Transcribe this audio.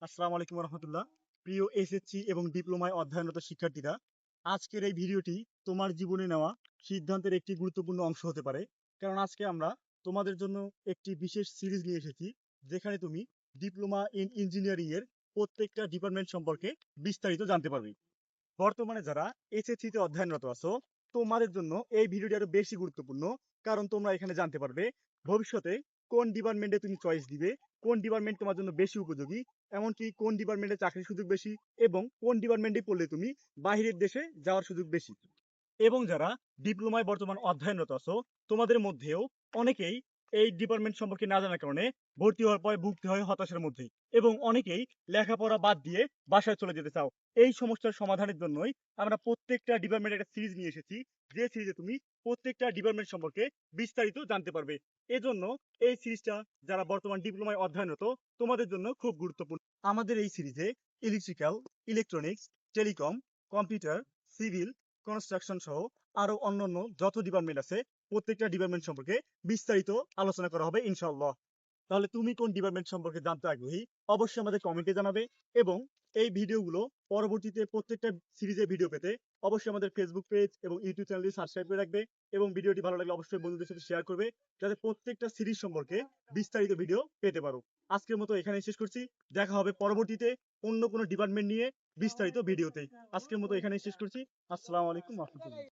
আসসালামু আলাইকুম রহমতুল্লাহ। প্রিয় এসএসসি এবং ডিপ্লোমায় অধ্যয়নরত শিক্ষার্থীরা, আজকের এই ভিডিওটি তোমার জীবনে নেওয়া সিদ্ধান্তের একটি গুরুত্বপূর্ণ অংশ হতে পারে। কারণ আজকে আমরা তোমাদের জন্য একটি বিশেষ সিরিজ নিয়ে এসেছি, যেখানে তুমি ডিপ্লোমা ইন ইঞ্জিনিয়ারিং এর প্রত্যেকটা ডিপার্টমেন্ট সম্পর্কে বিস্তারিত জানতে পারবে। বর্তমানে যারা এসএসসি তে অধ্যয়নরত আছো, তোমাদের জন্য এই ভিডিওটি আরো বেশি গুরুত্বপূর্ণ। কারণ তোমরা এখানে জানতে পারবে ভবিষ্যতে কোন ডিপার্টমেন্টে তুমি চয়েস দিবে, কোন ডিপার্টমেন্ট তোমার জন্য বেশি উপযোগী, এমনকি কোন ডিপার্টমেন্টে চাকরির সুযোগ বেশি এবং কোন ডিপার্টমেন্টে পড়লে তুমি বাহিরের দেশে যাওয়ার সুযোগ বেশি। এবং যারা ডিপ্লোমায় বর্তমান অধ্যয়নরত আছো, তোমাদের মধ্যেও অনেকেই এই ডিপার্টমেন্ট সম্পর্কে না জানার কারণে ভর্তি হওয়ার পরে ভুগতে হয় হতাশার মধ্যে, এবং অনেকেই লেখাপড়া বাদ দিয়ে বাসায় চলে যেতে চাও। এই সমস্যার সমাধানের জন্যই আমরা প্রত্যেকটা ডিপার্টমেন্টের একটা সিরিজ নিয়ে এসেছি, যে সিরিজে তুমি প্রত্যেকটা ডিপার্টমেন্ট সম্পর্কে বিস্তারিত জানতে পারবে। এজন্য এই সিরিজটা যারা বর্তমান ডিপ্লোমায় অধ্যয়নরত, তোমাদের জন্য খুব গুরুত্বপূর্ণ। আমাদের এই সিরিজে electrical, electronics, telecom, computer, civil, construction সহ আরো অন্যান্য যত ডিপার্টমেন্ট আছে, প্রত্যেকটা ডিপার্টমেন্ট সম্পর্কে বিস্তারিত আলোচনা করা হবে ইনশাআল্লাহ। তাহলে তুমি কোন ডিপার্টমেন্ট সম্পর্কে জানতে আগ্রহী, অবশ্যই আমাদের কমেন্টে জানাবে। এবং এই ভিডিওগুলো পরবর্তীতে প্রত্যেকটা সিরিজের ভিডিও পেতে অবশ্যই আমাদের ফেসবুক পেজ এবং ইউটিউব চ্যানেলটি সাবস্ক্রাইব করে রাখবে। এবং ভিডিওটি ভালো লাগলে অবশ্যই বন্ধুদের সাথে শেয়ার করবে, যাতে প্রত্যেকটা সিরিজ সম্পর্কে বিস্তারিত ভিডিও পেতে পারো। আজকের মতো এখানে শেষ করছি। দেখা হবে পরবর্তীতে অন্য কোনো ডিপার্টমেন্ট নিয়ে বিস্তারিত ভিডিওতে। আজকের মতো এখানে শেষ করছি। আসসালামু আলাইকুম রহমতুল্লাহ।